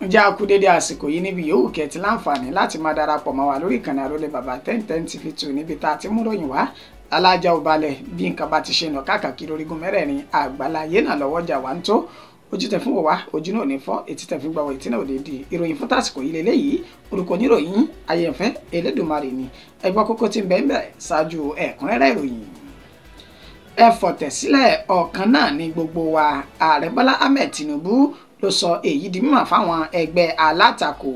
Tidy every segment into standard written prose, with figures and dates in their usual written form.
ǹjẹ́ a kú dédé àsìkò yìí níbi yòówù kẹ́tì láǹfààní láti máa darapọ̀ mọ́ wa lórí ìkànnì Àrólé Bàbá 1010 TV2 níbi tá a ti mú ròyìn wá alájà ò balẹ̀ bí nǹkan bá ti ṣe nà káàkiri orígun mẹ́rẹ̀ẹ̀rin àgbáláyé náà lọ́wọ́jà wa ń tó ojú tẹ̀ fún wò wá ojú náà ní fọ́ etí tẹ̀ fún gbàwọ̀ etí náà ò lè di ìròyìn fún tásìkò yìí lélẹ́yìí orúkọ oníròyìn Ayéfẹ́ Elédùmarè ni ẹgbọ́ kókó tí ń bẹ ń bẹ ṣáájú ẹ̀kúnrẹ́rẹ́ ìròyìn ẹ fọ̀tẹ̀sílẹ̀ ọ̀kan náà ní gbogbo wa ààrẹ Bọ́lá Ahmed Tinubu ló sọ èyí di mímọ̀ fáwọn ẹgbẹ́ alátakò.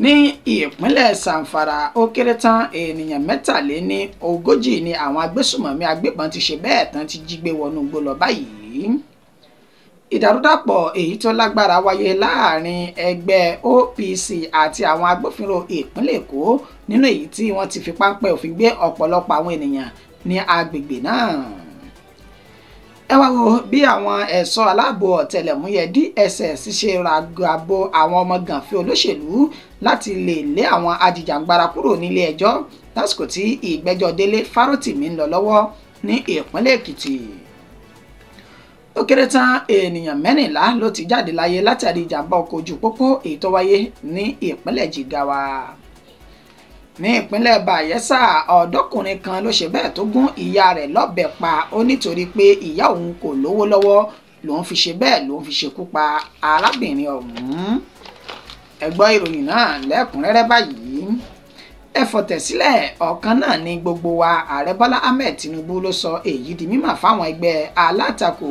Ní ìpínlẹ̀ Zamfara ó kéré tán ènìyàn 43 ni àwọn agbésùmọ̀mí agbébọn ti ṣe bẹ́ẹ̀ tán ti jí gbé wọnú igbó lọ báyìí. Ìdàrúdàpọ̀ èyí tó lágbára wáyé láàrin ẹgbẹ́ OPC àti àwọn agbófinró ìpínlẹ̀ Èkó nínú èyí tí wọ́n ti fi páńpẹ́ òfin gbé ọ̀pọ̀lọpọ̀ àwọn ènìyàn ní agbègbè náà. Ẹ wá wo bí àwọn ẹ̀ṣọ́ aláàbò ọ̀tẹlẹ̀múyẹ́ DSS ṣe ràgàbò àwọn ọmọ gànfẹ́ olóṣèlú láti lè lé àwọn ajìjàǹgbara kúrò nílé ẹjọ́ lásìkò tí ìgbẹ́jọ́ Délé Fárótìmí ń lọ lọ́wọ́ ní ìpínlẹ̀ Èkìtì. Ó kéré tán ènìyàn 14 ló ti jáde láyé látàrí ìjàmbá ọkọ̀ ojú pópó èyí tó wáyé ní ìpínlẹ̀ Jigawa. Ní ìpínlẹ̀ Bayelsa ọ̀dọ́kùnrin kan ló ṣe bẹ́ẹ̀ tó gún ìyá rẹ̀ lọ́bẹ pa ó nítorí pé ìyá òun kò lówó lọ́wọ́ lòun fi ṣe bẹ́ẹ̀ lòun fi ṣekú pa arábìnrin ọ̀hún. Ẹ gbọ́ ìròyìn náà lẹ́kùnrẹ́rẹ́ báyìí. Ẹ fọ̀tẹ̀sílẹ̀ ọ̀kan náà ní gbogbo wa ààrẹ Bọ́lá Ahmed Tinubu ló sọ èyí di mímọ̀ fáwọn ẹgbẹ́ alátakò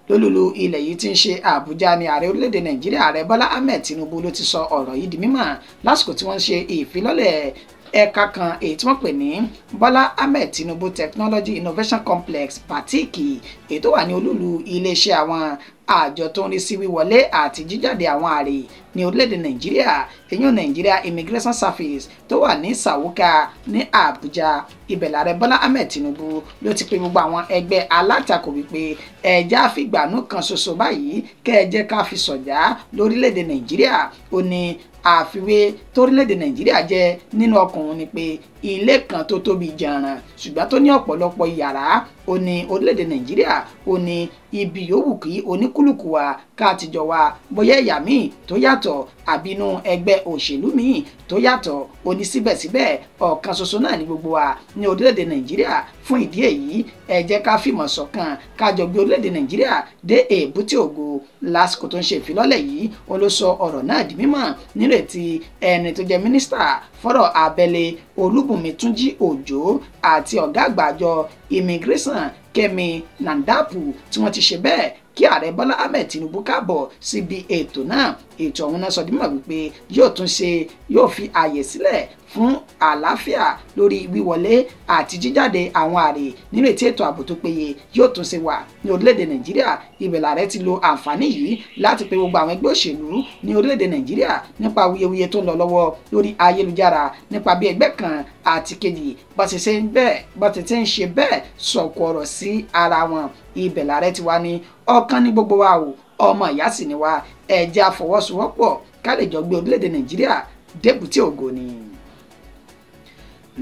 lólùlù ilẹ̀ yìí tí ń ṣe Àbújá ní ààrẹ orílẹ̀-èdè Nàìjíríà ààrẹ Bọ́lá Ahmed Tinubu ló ti sọ ọ̀rọ̀ yìí di mímọ̀ lásìkò tí wọ́n ń ṣe ìfilọ́lẹ̀ ẹ̀ka kan èyí tí wọ́n pè ní Bọ́lá Ahmed Tinubu Technology Innovation Complex Patiki èyí tó wà ní olúlu iléeṣẹ́ àwọn àjọ tó ń rí sí wíwọlé àti jíjáde àwọn àrè ní orílẹ̀-èdè Nàìjíríà èyàn Nigeria Immigration Service tó wà ní Sawuka ní Àbújá ibẹ̀ lààrẹ Bọ́lá Ahmed Tinubu ló ti pe gbogbo àwọn ẹgbẹ́ alátakò wípé ẹ̀já fìgbànú kan ṣoṣo báyìí kẹ́ ẹ jẹ́ ká fi sọ̀já lórílẹ̀-èdè Nàìjíríà ó ní àfiwé torílẹ̀-èdè Nàìjíríà jẹ́ nínú ọkùnrin ni pé ilé kan tó tóbi jàǹràn ṣùgbọ́n tó ní ọ̀pọ̀lọpọ̀ yàrá ó ní orílẹ̀-èdè Nàìjíríà ó ní ibi yòówù kí oníkúlùkù wa ká tìjọ wa bóyá ẹ̀yà míì tó yàtọ̀ àbínú ẹgbẹ́ òṣèlú míì tó yàtọ̀ ó ní síbẹ̀síbẹ̀ ọ̀kan ṣoṣo náà ní gbogbo wa ní orílẹ̀-èdè Nàìjíríà fún ìdí èyí ẹ jẹ́ ká fìmọ̀ ṣọ̀kan ká jọ gbé orílẹ̀-èdè Nàìjíríà dé èbúté ògo lásìkò tó ń ṣe ìfilọ́lẹ̀ yìí ó ló sọ ọ̀rọ̀ náà di mímọ̀ nírètí ẹni tó jẹ́ mínísítà fọ́rọ̀ abẹ́lé Olúbùnmi Túnjí Òjó àti ọ̀gá àgbà àjọ immigration Kẹ́mi Nandapu tí wọ́n ti ṣe bẹ́ẹ̀ kí ààrẹ Bọ́lá Ahmed Tinubu káàbọ̀ síbi ètò náà ètò ọ̀hún náà sọ di mímọ̀ wípé yóò fi ààyè sílẹ̀ fún àlàáfíà lórí wíwọlé àti jíjáde àwọn àrè nínú ètò ààbò tó péye yóò tún ṣe wà ní orílẹ̀-èdè Nàìjíríà ibẹ̀ lààrẹ ti lo àǹfààní yìí láti pe gbogbo àwọn ẹgbẹ́ òṣèlú ní orílẹ̀-èdè Nàìjíríà nípa wuyewuye tó ń lọ lọ́wọ́ lórí ayélujára nípa bí ẹgbẹ́ kan àti kejì bá ti ṣe ń ṣe bẹ́ẹ̀ sọ̀kò ọ̀rọ̀ sí ara wọn ibẹ̀ lààrẹ ti wá ní ọ̀kan ní gbogbo wa o ọmọ ìyá sì ni wa ẹ jẹ́ á fọwọ́sowọ́pọ̀ ká lè jọ gbé orílẹ̀-èdè Nàìjíríà débùté ògo ni.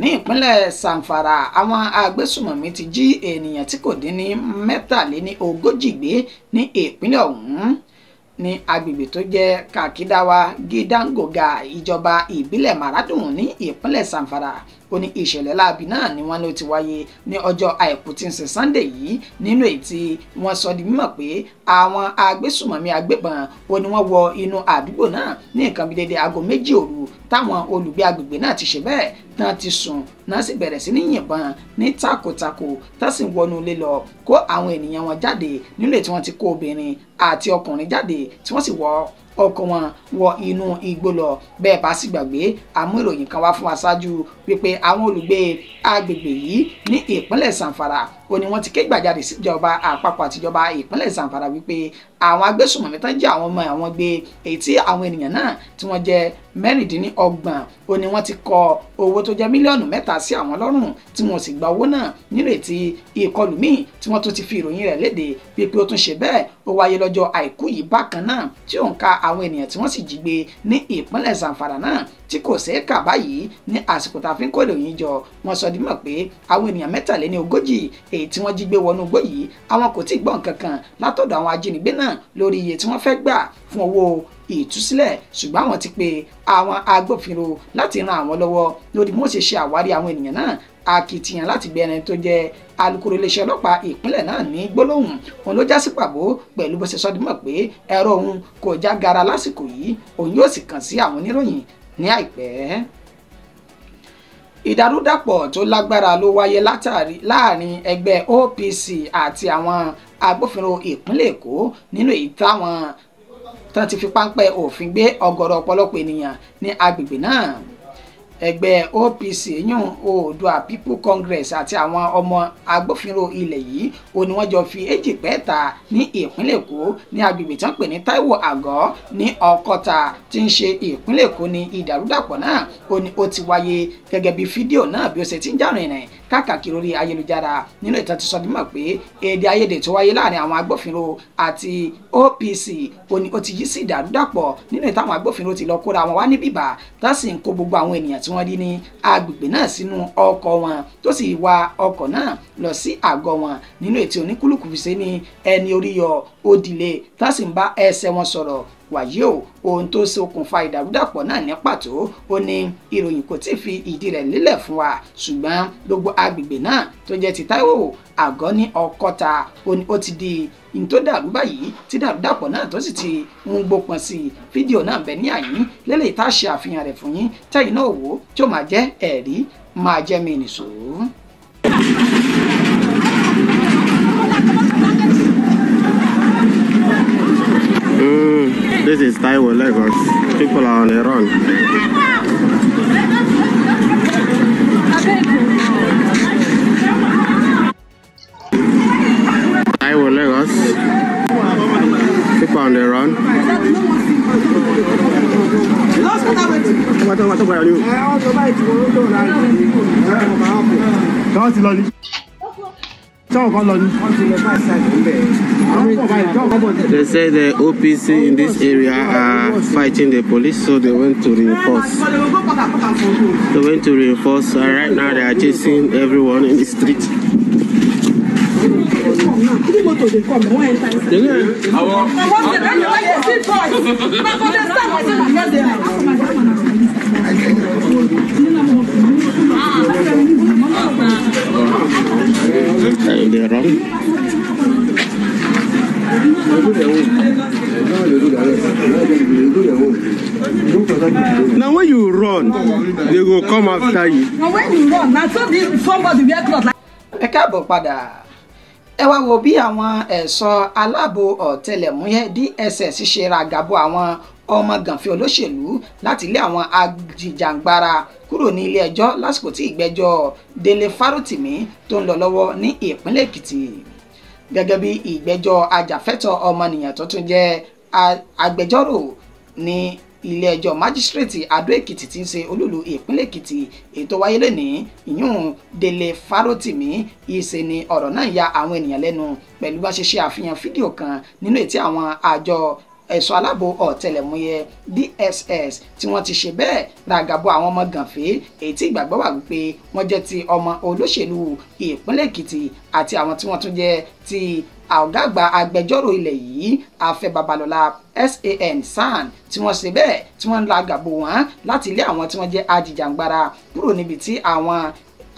Ní ìpínlẹ̀ Zamfara àwọn agbésùmọ̀mí ti jí ènìyàn tí kò dín ní 43 gbé ní ìpínlẹ̀ ọ̀hún ní agbègbè tó jẹ́ Kakidawa Gidangoga ìjọba ìbílẹ̀ Maradun ní ìpínlẹ̀ Zamfara ó ní ìṣẹ̀lẹ̀ láabi náà ni wọ́n ló ti wáyé ní ọjọ́ àìkú tí ń ṣe Sunday yìí nínú èyí tí wọ́n sọ di mímọ̀ pé àwọn agbésùmọ̀mí agbébọn ó ní wọ́n wọ inú àdúgbò náà ní nǹkan bí dédé aago 2 òru táwọn olùgbé agbègbè náà ti ṣe bẹ́ẹ̀ tán ti sùn náà sì bẹ̀rẹ̀ sí ní yìnbọn ní takotako tá sì ń wọnú ilé lọ kó àwọn ènìyàn wọn jáde nílé tí wọ́n ti kó obìnrin àti ọkùnrin jáde tí wọ́n sì wọ ọkọ̀ wọn wọ inú igbó lọ bẹ́ẹ̀ bá sì gbàgbé àmú ìròyìn kan wá fún wa ṣáájú wípé àwọn olùgbé agbègbè yìí ní ìpínlẹ̀ Zamfara ó ní wọ́n ti ké gbàjarè síjọba àpapọ̀ àtijọba ìpínlẹ̀ Zamfara wípé àwọn agbésùnmọ̀mí tán jẹ́ àwọn ọmọ àwọn gbé èyí tí àwọn ènìyàn náà tí wọ́n jẹ́ 26 ó ní wọ́n ti kọ owó tó jẹ́ mílíọ̀nù 3 sí àwọn lọ́rùn tí wọ́n sì gba owó náà nírètí ìkọlù míì tí wọ́n tún ti fi ìròyìn rẹ̀ léde pé ó tún ṣe bẹ́ẹ̀ ó wáyé lọ́jọ́ àìkú yìí bákan náà tí ó ń ka àwọn ènìyàn tí wọ́n sì jí gbé ní ìpínlẹ̀ Zamfara náà tí tí kò ṣeé kà báyìí ní àsìkò tá a fi ń kó ìròyìn jọ wọ́n sọ di mọ̀ pé àwọn ènìyàn 43 èyí tí wọ́n jí gbé wọnú igbó yìí àwọn kò tí ì gbọ́ nǹkan kan látọ̀dọ̀ àwọn ajínigbé náà lórí iye tí wọ́n fẹ́ gbà fún owó ìtúsílẹ̀ ṣùgbọ́n àwọn ti pe àwọn agbófinró láti ran àwọn lọ́wọ́ lórí bí wọ́n ṣe ṣe àwárí àwọn ènìyàn náà akitiyan láti gbé ẹni tó jẹ́ alukoro iléeṣẹ́ ọlọ́pàá ìpínlẹ̀ náà ní gbólóhùn òun ló já sí pàbó pẹ̀lú bó ṣe sọ di mọ̀ pé ẹ̀rọ òun kò já gara lásìkò yìí òun yóò sì kàn sí àwọn oníròyìn ní àìpẹ́. Ìdàrúdàpọ̀ tó lágbára ló wáyé láàrin ẹgbẹ́ OPC àti àwọn agbófinró ìpínlẹ̀ Èkó nínú èyí táwọn tán ti fi páńpẹ́ òfin gbé ọ̀gọ̀rọ̀ ọ̀pọ̀lọpọ̀ ènìyàn ní agbègbè náà. Ẹgbẹ́ OPC yún Oòduà People Congress àti àwọn ọmọ agbófinró ilẹ̀ yìí ó ní wọ́n jọ fi èjì pẹ́ẹ́ta ní ìpínlẹ̀ Èkó ní agbègbè tí wọ́n pè ní Táíwò Àgọ́ ní Ọ̀kọ́ta tí ń ṣe ìpínlẹ̀ Èkó ní ìdàrúdàpọ̀ náà ó ní ó ti wáyé gẹ́gẹ́ bí fídíò náà bí ó ṣe ti ń jàrìn rìn káàkiri orí ayélujára nínú ìtàn ti sọ di mọ̀ pé èdè àìyedè tó wáyé láàrin àwọn agbófinró àti OPC ó ní ó ti yí sí ìdàrúdàpọ̀ nínú ìtàn àwọn agbófinró ti lọ kóra wọn wá ní bíbà tá sì ń kó gbogbo àwọn ènìyàn tí wọ́n rí ní agbègbè náà sínú ọkọ̀ wọn tó sì wa ọkọ̀ náà lọ sí àgọ́ wọn nínú ètò oníkúlùkù fi ṣe ní ẹni orí yọ òdìlé tá sì ń bá ẹsẹ̀ wọn sọ̀rọ̀ wàyí o ohun tó ṣokùnfà ìdàrúdàpọ̀ náà ní pàtó ó ní ìròyìn kò tí ì fi ìdí rẹ̀ lélẹ̀ fún wa ṣùgbọ́n gbogbo agbègbè náà tó jẹ́ ti Táíwò Àgọ́ ní Ọ̀kọ́ta ó ti di in tó dàrú báyìí tí dàrúdàpọ̀ náà tó sì ti ń gbópọn sí i fídíò náà bẹ ní àyín lélẹ̀ tá a ṣe àfihàn rẹ̀ fún yín tẹ́yìn náà wò ó tí ó máa jẹ́ ẹ̀rí máa jẹ́ mi nìṣó. This is Taiwo, Lagos. People are on the run. Taiwo, Lagos. People on the run. They say the OPC in this area are fighting the police, so they went to reinforce. Right now they are chasing everyone in the street. They're running. Now when you run, they will come after you. Now when you run, now somebody wear cloth like. Ẹ káàbọ̀ padà. Ẹ wá wo bí àwọn ẹ̀ṣọ́ aláàbò ọ̀tẹlẹ̀múyẹ́ DSS ṣe ràgàbọ̀ àwọn ọmọ gànfẹ́ olóṣèlú láti lé àwọn ajìjàǹgbara kúrò ní ilé ẹjọ́ lásìkò tí ìgbẹ́jọ́ Délé Fárótìmí tó ń lọ lọ́wọ́ ní ìpínlẹ̀ Èkìtì. Gẹ́gẹ́ bí ìgbẹ́jọ́ ajàfẹ́tọ̀ọ́ ọmọnìyàn tó tún jẹ́ agbẹjọ́rò ní ilé ẹjọ́ májísírèètì Adó Èkìtì tí ń ṣe olúlu ìpínlẹ̀ Èkìtì ètò wáyé lónìí ìyún Délé Fárótìmí ìṣe ni ọ̀rọ̀ náà ya àwọn ènìyàn lẹ́nu pẹ̀lú bá ṣe ṣe àfihàn fídíò kan nínú ètí àwọn àjọ ẹ̀ṣọ́ aláàbò ọ̀tẹlẹ̀múyẹ́ DSS tí wọ́n ti ṣe bẹ́ẹ̀ ràgàbọ̀ àwọn ọmọ gànfẹ́ èyí tí ìgbàgbọ́ wà wípé wọ́n jẹ́ ti ọmọ olóṣèlú ìpínlẹ̀ Èkìtì àti àwọn tí wọ́n tún jẹ́ ti ọ̀gá àgbà agbẹjọ́rò ilẹ̀ yìí Afẹ́ Babalọ́lá SAN tí wọ́n ṣe bẹ́ẹ̀ tí wọ́n ń ràgàbọ̀ wọn láti lé àwọn tí wọ́n jẹ́ ajìjàǹgbara kúrò níbi tí àwọn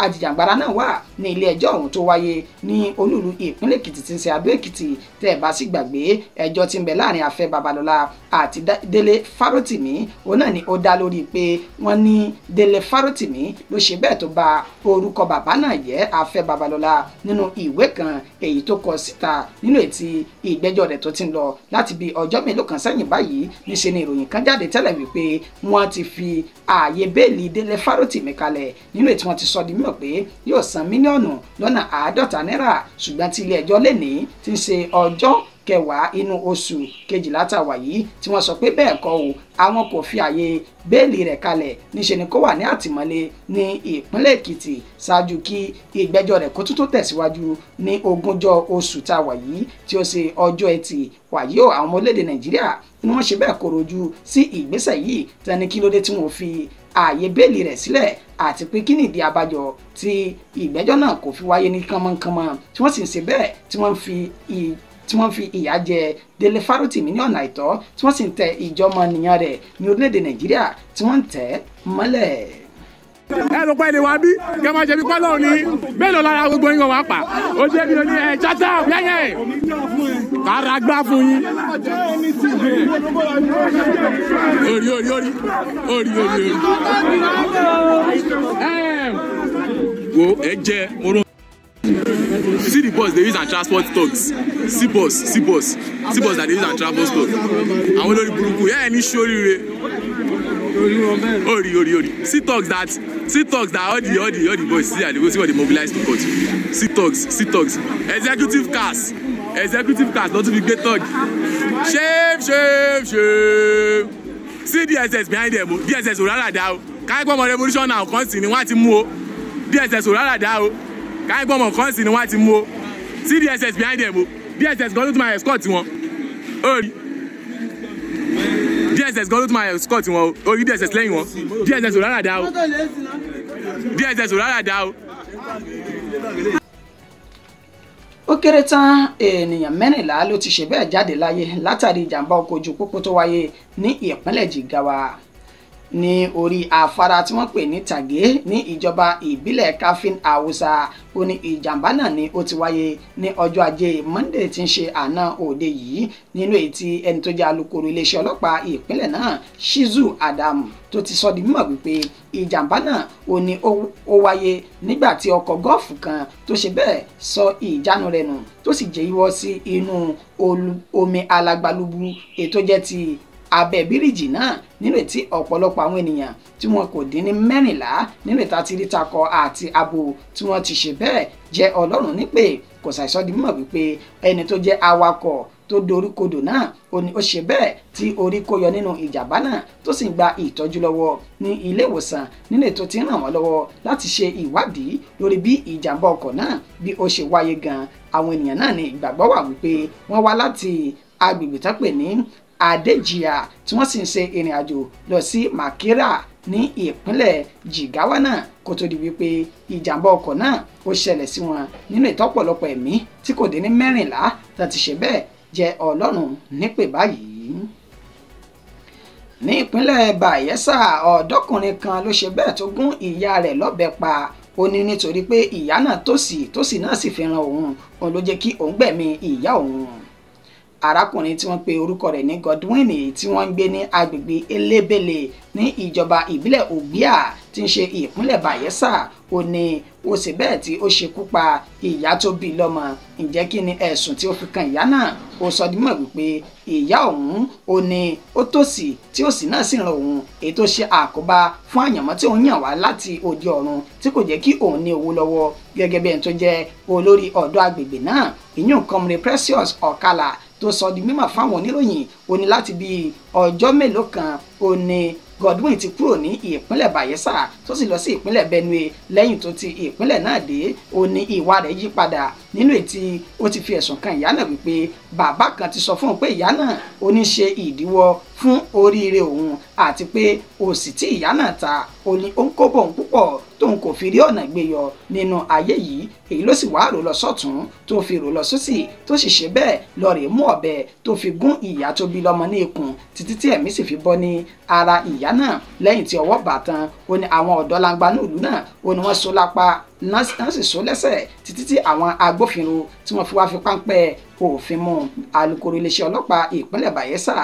ajìjàǹgbara náà wà ní ilé ẹjọ́ ọ̀hún tó wáyé ní olúlu ìpínlẹ̀ Èkìtì tí ń ṣe Adó Èkìtì tẹ́ ẹ̀ bá sì gbàgbé ẹjọ́ tí ń bẹ láàrin Afẹ́ Babalọ́lá àti Délé Fárótìmí òun náà ni ó dá lórí pé wọ́n ní Délé Fárótìmí ló ṣe bẹ́ẹ̀ tó bà orúkọ bàbá náà jẹ́ Afẹ́ Babalọ́lá nínú ìwé kan èyí tó kọ síta nínú ètí ìgbẹ́jọ́ rẹ̀ tó ti ń lọ láti bí ọjọ́ mélòó kan sẹ́yìn báyìí níṣe ni ìròyìn kan jáde tẹ́lẹ̀ wípé wọ́n ti fi ààyè bẹ́ẹ̀lì Délé Fárótìmí kalẹ̀ nínú ètí wọ́n ti sọ di mímọ̀ pé yóò san mílíọ̀nù lọ́nà 50 náírà ṣùgbọ́n tí ilé ẹjọ́ lẹ́ni ti ń ṣe ọjọ́ kẹwàá inú oṣù kejìlá tàwa yìí tí wọ́n sọ pé bẹ́ẹ̀ kọ́ o àwọn kò fi àyè bẹ́ẹ̀lì rẹ̀ kalẹ̀ níṣẹ́ ni kó wà ní àtìmọ́lé ní ìpínlẹ̀ Èkìtì ṣáájú kí ìgbẹ́jọ́ rẹ̀ kó tún tó tẹ̀síwájú ní 20 oṣù tàwa yìí tí ó ṣe ọjọ́ Ẹtì wàyí o àwọn ọmọ orílẹ̀-èdè Nàìjíríà ni wọ́n ṣe bẹ́ẹ̀ korojú sí ìgbésẹ̀ yìí tẹni kí ló dé tí wọ́n fi ààyè bẹ́ẹ̀lì rẹ̀ sílẹ̀ àti pé kí nìdí abájọ tí ìgbẹ́jọ́ náà kò fi wáyé ní kánmọ́nkánmọ́ tí wọ́n sì ń ṣe bẹ́ẹ̀ tí wọ́n fi ìyà jẹ Délé Fárótìmí ní ọ̀nà àìtọ́ tí wọ́n sì ń tẹ ìjọmọnìyàn rẹ̀ ní orílẹ̀-èdè Nàìjíríà tí wọ́n ń tẹ̀ mọ́lẹ̀. ẹ ló pẹ́ lè wá bí kí ẹ máa ṣe bí pẹ́ lọ́wọ́ ni mélòó lára gbogbo yín wà pa ó jẹ́ bí o ní ẹ̀ ṣáṣá yẹ́yẹ́ kára gbá fún yín. orí. wo ẹ jẹ oró. See the bus they use and transport thugs. See bus that they use and transport thugs. Àwọn olórí burúkú yẹ́ ẹ ní sóríire. Ori. See thugs that all the boys see and they go see what they mobilize to court. See thugs. Executive cars not to be great thug. Shame. See DSS behind them. DSS ò rárá dá o. Káyọ̀ pọ̀ revolution now kan sì ni wọ́n ti mú o. DSS ò rárá dá o. Káyọ̀ pọ̀ kan sì ni wọ́n ti mú o. See DSS behind them o. DSS gan ló tún máa escort wọn. Ori. DSS gan ló tún máa escort wọn o. Orí DSS lẹ́yìn wọn. DSS ò rárá dá o. Ó kéré tán ènìyàn 14 ló ti ṣe bẹ́ẹ̀ jáde láyé látàrí ìjàmbá ọkọ̀ ojú pópó tó wáyé ní ìpínlẹ̀ Jigawa ní orí afárá tí wọ́n pè ní Tàgé ní ìjọba ìbílẹ̀ Kafin Hausa ó ní ìjàmbá náà ni ó ti wáyé ní ọjọ́ Ajé Monday tí ń ṣe àná òde yìí nínú èyí tí ẹni tó jẹ́ alukoro iléeṣẹ́ ọlọ́pàá ìpínlẹ̀ náà Shizu Adam tó ti sọ di mímọ̀ wípé ìjàmbá náà ó ní ó wáyé nígbà tí ọkọ̀ gọ́ọ̀fù kan tó ṣe bẹ́ẹ̀ sọ ìjánu rẹ̀ nù tó sì jẹ́ ìwọ́ sí inú omi alagbalúgbú ètò jẹ́ ti abẹ́ bíríìjì náà nínú ètí ọ̀pọ̀lọpọ̀ àwọn ènìyàn tí wọn kò dín ní 14 nínú ìta tí rí takọ àti abo tí wọ́n ti ṣe bẹ́ẹ̀ jẹ́ Ọlọ́run nípè kò ṣàìsọ di mímọ̀ wípé ẹni tó jẹ́ awakọ̀ tó doríkodò náà ó ní ó ṣe bẹ́ẹ̀ tí orí kó yọ nínú ìjàmbá náà tó sì ń gba ìtọ́jú lọ́wọ́ ní ilé ìwòsàn nínú ètò tí ń ràn wọ́n lọ́wọ́ láti ṣe ìwádìí lórí bí ìjàmbá ọkọ̀ náà bí ó ṣe wáyé gan àwọn ènìyàn náà ní ìgbàgbọ́ wà wípé wọ́n wá láti agbègbè tó pè ní Adéjìyà tí wọ́n sì ń ṣe ìrìn àjò lọ sí Makera ní ìpínlẹ̀ Jigawa náà kó tó di wípé ìjàmbá ọkọ̀ náà ó ṣẹlẹ̀ sí wọn nínú ìtọ́pọ̀lọpọ̀ ẹ̀mí tí kò dín ní 14 tó ti ṣe bẹ́ẹ̀ jẹ́ Ọlọ́run nípè báyìí. Ní ìpínlẹ̀ Bayelsa ọ̀dọ́kùnrin kan ló ṣe bẹ́ẹ̀ tó gún ìyá rẹ̀ lọ́bẹ pa ó ní nítorí pé ìyá náà tòsí náà sì fi ran òun ló jẹ́ kí òun gbẹ̀mí ìyá òun. Arákùnrin tí wọ́n pe orúkọ rẹ̀ ní Godwin tí wọ́n ń gbé ní agbègbè Elébélé ní ìjọba ìbílẹ̀ Ògbíà tí ń ṣe ìpínlẹ̀ Bayelsa ó ní ó ṣe bẹ́ẹ̀ tí ó ṣekú pa ìyá tó bí lọ́mọ ǹjẹ́ kí ni ẹ̀sùn tí ó fi kan ìyá náà ó sọ di mọ̀ wípé ìyá òun ó ní ó tòṣì tí òṣì náà sì ran òun èyí tó ṣe àkóbá fún àyànmọ́ tí òun yàn wá láti òde ọ̀run tí kò jẹ́ kí òun ní owó lọ́wọ́ gẹ́gẹ́ bí ẹni tó jẹ́ olórí ọ̀dọ́ agbègbè náà ìyún Comrade Precious Okala tó sọ di mímọ̀ fáwọn oníròyìn ó ní láti bí ọjọ́ mélòó kan ó ní Godwin ti kúrò ní ìpínlẹ̀ Bayelsa tó sì lọ sí ìpínlẹ̀ Benue lẹ́yìn tó ti ìpínlẹ̀ náà dé ó ní ìwà rẹ̀ yí padà nínú ètí ó ti fi ẹ̀sùn kan ìyá náà wípé bàbá kan ti sọ fún òun pé ìyá náà ó ní ṣe ìdíwọ́ fún oríire òun àti pé òṣì tí ìyá náà ta ó ní ó ń kó bọ̀ òun púpọ̀ tóun kò fi rí ọ̀nà gbé yọ nínú ayé yìí èyí ló sì wá rò lọ sọ́tún tó fi rò lọ sósì tó sì ṣe bẹ́ẹ̀ lọ rèé mú ọ̀bẹ tó fi gún ìyá tó bí lọ́mọ ní ikùn títí tí ẹ̀mí sì fi bọ́ ní ara ìyá náà lẹ́yìn tí ọwọ́ bà tán ó ní àwọn ọ̀dọ́ langba ní ìlú náà ó ní wọ́n so lápá náà sì so lẹ́sẹ̀ títí tí àwọn agbófinró tí wọ́n fi wá fi páńpẹ́ òfin mú alukoro iléeṣẹ́ ọlọ́pàá ìpínlẹ̀ Bayelsa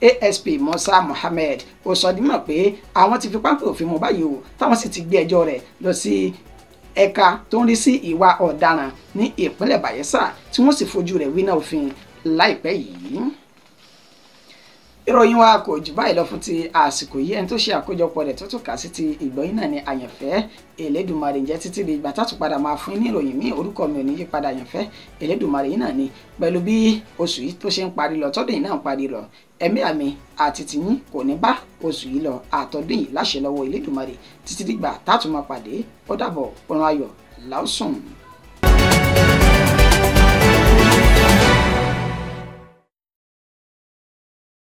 ASP Musa Mohammed ó sọ di mọ̀ pé àwọn ti fi páńpẹ́ òfin mú báyìí o táwọn sì ti gbé ẹjọ́ rẹ̀ lọ sí ẹ̀ka tó ń rí sí ìwà ọ̀daràn ní ìpínlẹ̀ Bayelsa tí wọ́n sì fojú rẹ̀ wíná òfin láìpẹ́ yìí. ìròyìn wa kò jù báyìí lọ fún ti àsìkò yìí ẹni tó ṣe àkójọpọ̀ rẹ̀ tó tún kà sí ti ìgbọ́yìn náà ní àyànfẹ́ Elédùmarè jẹ́ títí di ìgbà tátù padà máa fún ní ìròyìn míì orúkọ mi ò ní yí padà àyànfẹ́ Elédùmarè yìí náà ni pẹ̀lú bí oṣù yìí tó ṣe ń parí lọ tọ́dún yìí náà ń parí lọ ẹ̀mí àmì àti tìyín kò ní bá oṣù yìí lọ àtọ́dún yìí láṣẹ lọ́wọ́ Elédùmarè títí dìgbà tátù máa pàdé ó dàbọ̀ òrùn ayọ̀ lásùn.